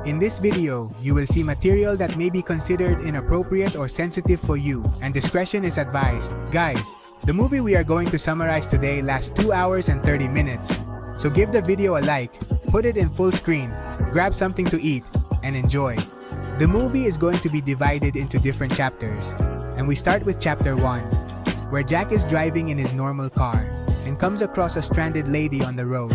In this video, you will see material that may be considered inappropriate or sensitive for you, and discretion is advised. Guys, the movie we are going to summarize today lasts 2 hours and 30 minutes. So give the video a like, put it in full screen, grab something to eat, and enjoy. The movie is going to be divided into different chapters, and we start with chapter 1, where Jack is driving in his normal car and comes across a stranded lady on the road.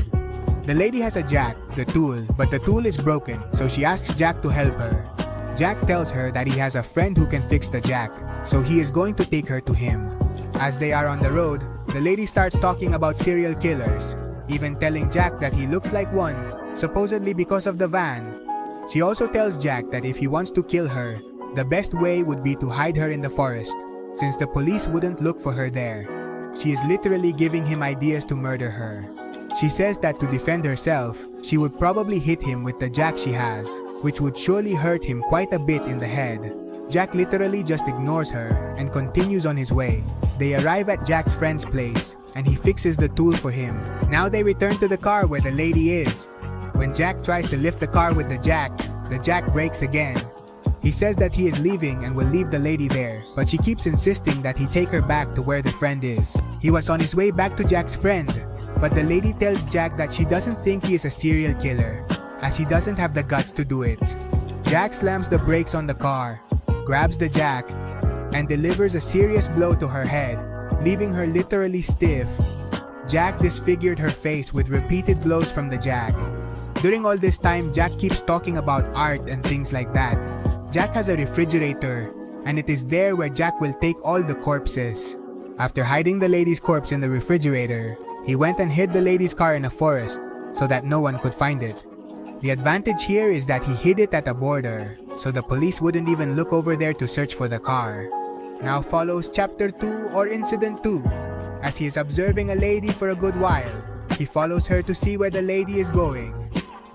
The lady has a jack, the tool, but the tool is broken, so she asks Jack to help her. Jack tells her that he has a friend who can fix the jack, so he is going to take her to him. As they are on the road, the lady starts talking about serial killers, even telling Jack that he looks like one, supposedly because of the van. She also tells Jack that if he wants to kill her, the best way would be to hide her in the forest, since the police wouldn't look for her there. She is literally giving him ideas to murder her. She says that to defend herself, she would probably hit him with the jack she has, which would surely hurt him quite a bit in the head. Jack literally just ignores her and continues on his way. They arrive at Jack's friend's place, and he fixes the tool for him. Now they return to the car where the lady is. When Jack tries to lift the car with the jack breaks again. He says that he is leaving and will leave the lady there, but she keeps insisting that he take her back to where the friend is. He was on his way back to Jack's friend, but the lady tells Jack that she doesn't think he is a serial killer, as he doesn't have the guts to do it. Jack slams the brakes on the car, grabs the jack, and delivers a serious blow to her head, leaving her literally stiff. Jack disfigured her face with repeated blows from the jack. During all this time, Jack keeps talking about art and things like that. Jack has a refrigerator, and it is there where Jack will take all the corpses. After hiding the lady's corpse in the refrigerator, he went and hid the lady's car in a forest so that no one could find it. The advantage here is that he hid it at a border, so the police wouldn't even look over there to search for the car. Now follows chapter 2 or incident 2. As he is observing a lady for a good while, he follows her to see where the lady is going.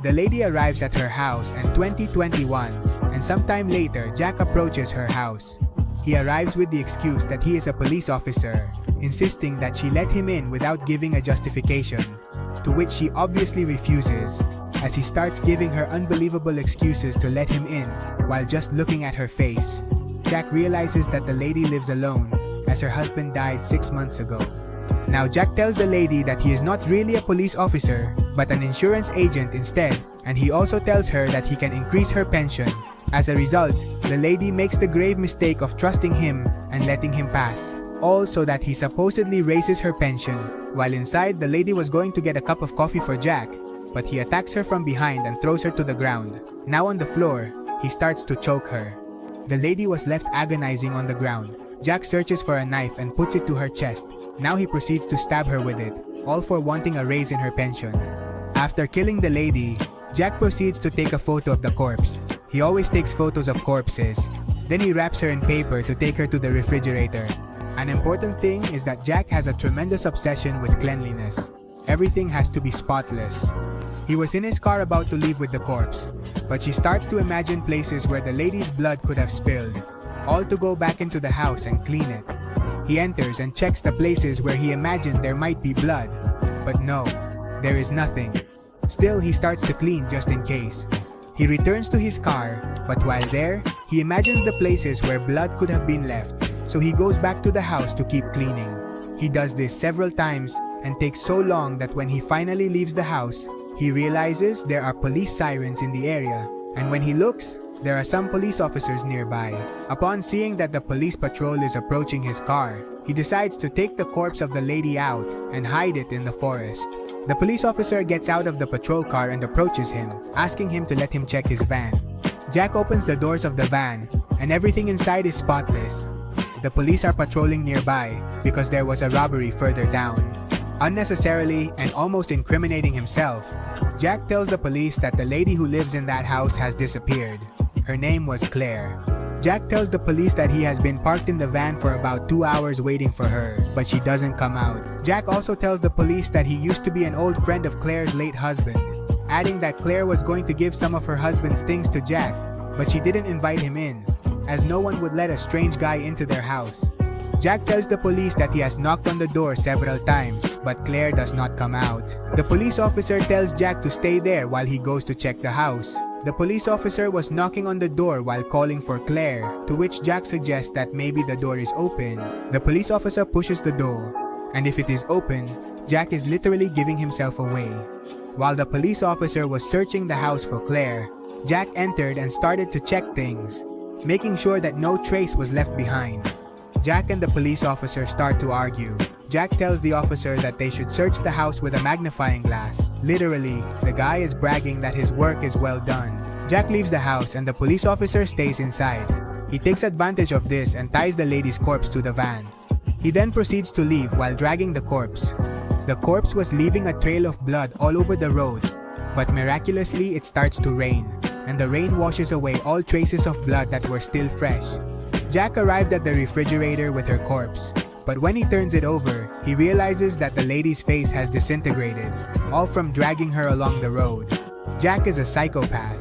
The lady arrives at her house in 2021, and sometime later Jack approaches her house. He arrives with the excuse that he is a police officer, insisting that she let him in without giving a justification, to which she obviously refuses, as he starts giving her unbelievable excuses to let him in while just looking at her face. Jack realizes that the lady lives alone, as her husband died 6 months ago. Now Jack tells the lady that he is not really a police officer, but an insurance agent instead, and he also tells her that he can increase her pension. As a result, the lady makes the grave mistake of trusting him and letting him pass, all so that he supposedly raises her pension. While inside, the lady was going to get a cup of coffee for Jack, but he attacks her from behind and throws her to the ground. Now on the floor, he starts to choke her. The lady was left agonizing on the ground. Jack searches for a knife and puts it to her chest. Now he proceeds to stab her with it, all for wanting a raise in her pension. After killing the lady, Jack proceeds to take a photo of the corpse. He always takes photos of corpses. Then he wraps her in paper to take her to the refrigerator. An important thing is that Jack has a tremendous obsession with cleanliness. Everything has to be spotless. He was in his car about to leave with the corpse, but she starts to imagine places where the lady's blood could have spilled, all to go back into the house and clean it. He enters and checks the places where he imagined there might be blood, but no, there is nothing. Still, he starts to clean just in case. He returns to his car, but while there, he imagines the places where blood could have been left, so he goes back to the house to keep cleaning. He does this several times and takes so long that when he finally leaves the house, he realizes there are police sirens in the area, and when he looks, there are some police officers nearby. Upon seeing that the police patrol is approaching his car, he decides to take the corpse of the lady out and hide it in the forest. The police officer gets out of the patrol car and approaches him, asking him to let him check his van. Jack opens the doors of the van, and everything inside is spotless. The police are patrolling nearby because there was a robbery further down. Unnecessarily and almost incriminating himself, Jack tells the police that the lady who lives in that house has disappeared. Her name was Claire. Jack tells the police that he has been parked in the van for about 2 hours waiting for her, but she doesn't come out. Jack also tells the police that he used to be an old friend of Claire's late husband, adding that Claire was going to give some of her husband's things to Jack, but she didn't invite him in, as no one would let a strange guy into their house. Jack tells the police that he has knocked on the door several times, but Claire does not come out. The police officer tells Jack to stay there while he goes to check the house. The police officer was knocking on the door while calling for Claire, to which Jack suggests that maybe the door is open. The police officer pushes the door, and if it is open, Jack is literally giving himself away. While the police officer was searching the house for Claire, Jack entered and started to check things, making sure that no trace was left behind. Jack and the police officer start to argue. Jack tells the officer that they should search the house with a magnifying glass. Literally, the guy is bragging that his work is well done. Jack leaves the house and the police officer stays inside. He takes advantage of this and ties the lady's corpse to the van. He then proceeds to leave while dragging the corpse. The corpse was leaving a trail of blood all over the road, but miraculously it starts to rain, and the rain washes away all traces of blood that were still fresh. Jack arrived at the refrigerator with her corpse, but when he turns it over, he realizes that the lady's face has disintegrated, all from dragging her along the road. Jack is a psychopath,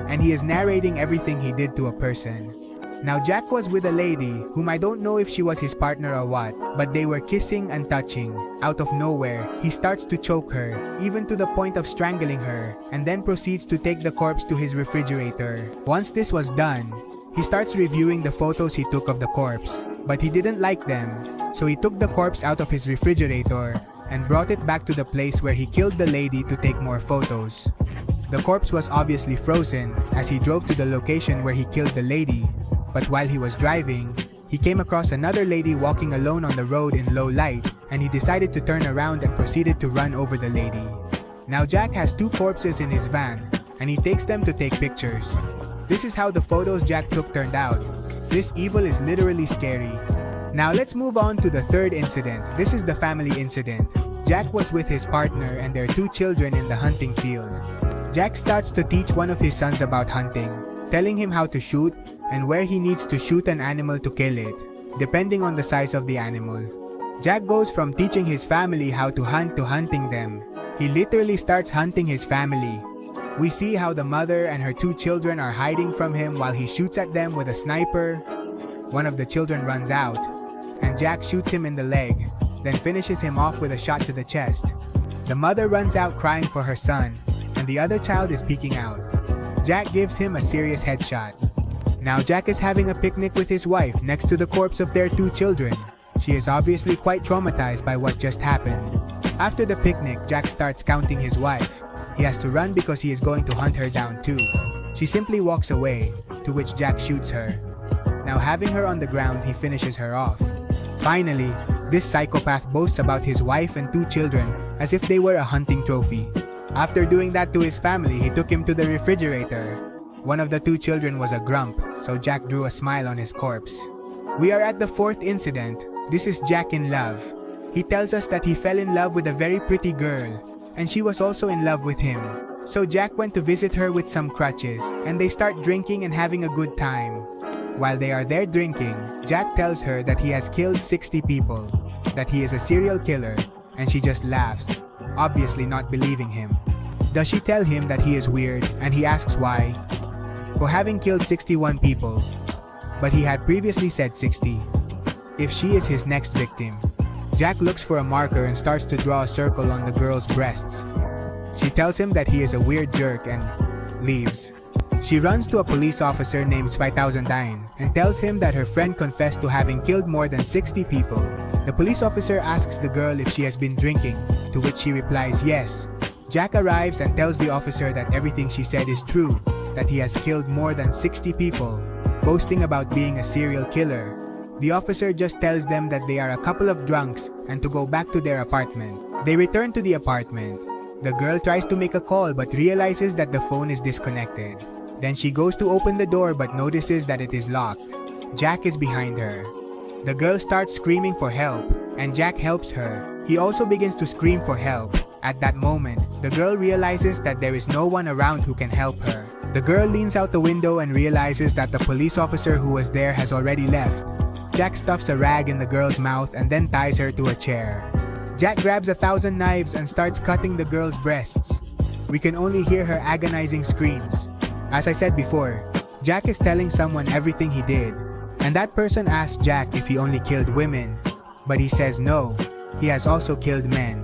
and he is narrating everything he did to a person. Now Jack was with a lady whom I don't know if she was his partner or what, but they were kissing and touching. Out of nowhere, he starts to choke her, even to the point of strangling her, and then proceeds to take the corpse to his refrigerator. Once this was done, he starts reviewing the photos he took of the corpse, but he didn't like them, so he took the corpse out of his refrigerator and brought it back to the place where he killed the lady to take more photos. The corpse was obviously frozen as he drove to the location where he killed the lady, but while he was driving, he came across another lady walking alone on the road in low light, and he decided to turn around and proceeded to run over the lady. Now Jack has 2 corpses in his van, and he takes them to take pictures. This is how the photos Jack took turned out. This evil is literally scary. Now let's move on to the third incident. This is the family incident. Jack was with his partner and their 2 children in the hunting field. Jack starts to teach one of his sons about hunting, telling him how to shoot and where he needs to shoot an animal to kill it, depending on the size of the animal. Jack goes from teaching his family how to hunt to hunting them. He literally starts hunting his family. We see how the mother and her 2 children are hiding from him while he shoots at them with a sniper. One of the children runs out, and Jack shoots him in the leg, then finishes him off with a shot to the chest. The mother runs out crying for her son, and the other child is peeking out. Jack gives him a serious headshot. Now Jack is having a picnic with his wife next to the corpse of their 2 children. She is obviously quite traumatized by what just happened. After the picnic, Jack starts counting his wife. He has to run because he is going to hunt her down too. She simply walks away, to which Jack shoots her. Now having her on the ground, he finishes her off. Finally, this psychopath boasts about his wife and 2 children as if they were a hunting trophy. After doing that to his family, he took him to the refrigerator. One of the 2 children was a grump, so Jack drew a smile on his corpse. We are at the 4th incident. This is Jack in love. He tells us that he fell in love with a very pretty girl, and she was also in love with him. So Jack went to visit her with some crutches, and they start drinking and having a good time. While they are there drinking, Jack tells her that he has killed 60 people, that he is a serial killer, and she just laughs, obviously not believing him. Does she tell him that he is weird, and he asks why? For having killed 61 people, but he had previously said 60. If she is his next victim. Jack looks for a marker and starts to draw a circle on the girl's breasts. She tells him that he is a weird jerk and leaves. She runs to a police officer named 2009 and tells him that her friend confessed to having killed more than 60 people. The police officer asks the girl if she has been drinking, to which she replies yes. Jack arrives and tells the officer that everything she said is true, that he has killed more than 60 people, boasting about being a serial killer. The officer just tells them that they are a couple of drunks and to go back to their apartment. They return to the apartment. The girl tries to make a call but realizes that the phone is disconnected. Then she goes to open the door but notices that it is locked. Jack is behind her. The girl starts screaming for help, and Jack helps her. He also begins to scream for help. At that moment, the girl realizes that there is no one around who can help her. The girl leans out the window and realizes that the police officer who was there has already left. Jack stuffs a rag in the girl's mouth and then ties her to a chair. Jack grabs 1,000 knives and starts cutting the girl's breasts. We can only hear her agonizing screams. As I said before, Jack is telling someone everything he did, and that person asks Jack if he only killed women, but he says no, he has also killed men.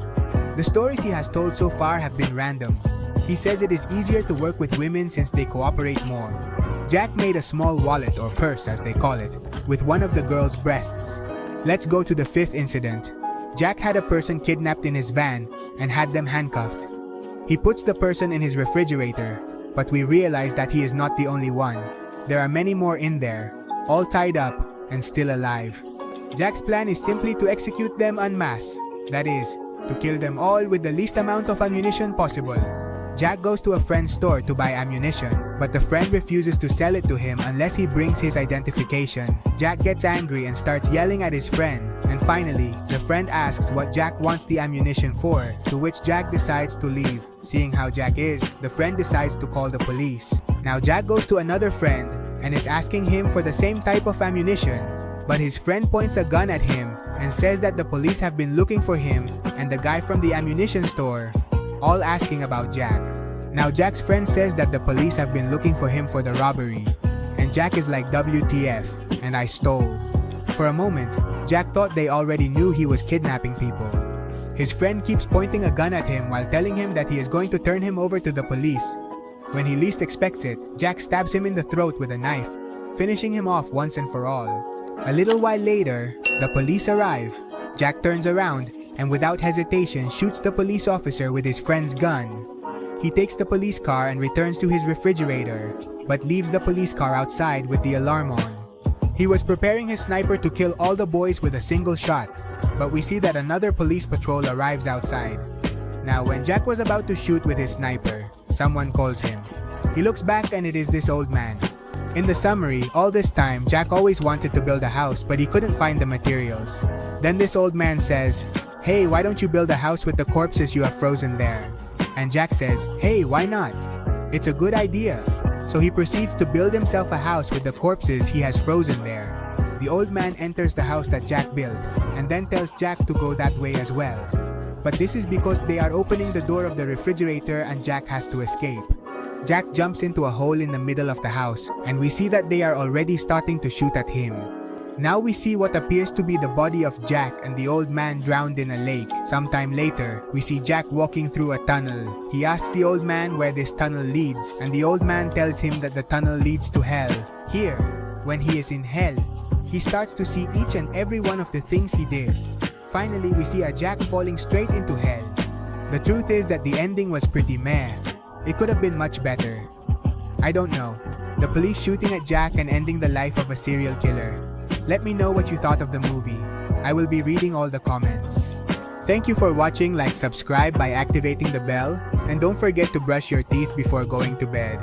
The stories he has told so far have been random. He says it is easier to work with women since they cooperate more. Jack made a small wallet, or purse as they call it, with one of the girl's breasts. Let's go to the fifth incident. Jack had a person kidnapped in his van and had them handcuffed. He puts the person in his refrigerator, but we realize that he is not the only one. There are many more in there, all tied up and still alive. Jack's plan is simply to execute them en masse, that is, to kill them all with the least amount of ammunition possible. Jack goes to a friend's store to buy ammunition, but the friend refuses to sell it to him unless he brings his identification. Jack gets angry and starts yelling at his friend, and finally, the friend asks what Jack wants the ammunition for, to which Jack decides to leave. Seeing how Jack is, the friend decides to call the police. Now Jack goes to another friend and is asking him for the same type of ammunition, but his friend points a gun at him and says that the police have been looking for him and the guy from the ammunition store, all asking about Jack. Now Jack's friend says that the police have been looking for him for the robbery, and Jack is like, WTF, and I stole. For a moment, Jack thought they already knew he was kidnapping people. His friend keeps pointing a gun at him while telling him that he is going to turn him over to the police. When he least expects it, Jack stabs him in the throat with a knife, finishing him off once and for all. A little while later, the police arrive. Jack turns around and without hesitation shoots the police officer with his friend's gun. He takes the police car and returns to his refrigerator, but leaves the police car outside with the alarm on. He was preparing his sniper to kill all the boys with a single shot, but we see that another police patrol arrives outside. Now when Jack was about to shoot with his sniper, someone calls him. He looks back and it is this old man. In the summary, all this time, Jack always wanted to build a house but he couldn't find the materials. Then this old man says, "Hey, why don't you build a house with the corpses you have frozen there?" And Jack says, "Hey, why not? It's a good idea." So he proceeds to build himself a house with the corpses he has frozen there. The old man enters the house that Jack built and then tells Jack to go that way as well. But this is because they are opening the door of the refrigerator and Jack has to escape. Jack jumps into a hole in the middle of the house and we see that they are already starting to shoot at him. Now we see what appears to be the body of Jack and the old man drowned in a lake. Sometime later, we see Jack walking through a tunnel. He asks the old man where this tunnel leads, and the old man tells him that the tunnel leads to hell. Here, when he is in hell, he starts to see each and every one of the things he did. Finally, we see a Jack falling straight into hell. The truth is that the ending was pretty meh. It could have been much better. I don't know. The police shooting at Jack and ending the life of a serial killer. Let me know what you thought of the movie. I will be reading all the comments. Thank you for watching. Like, subscribe by activating the bell, and don't forget to brush your teeth before going to bed.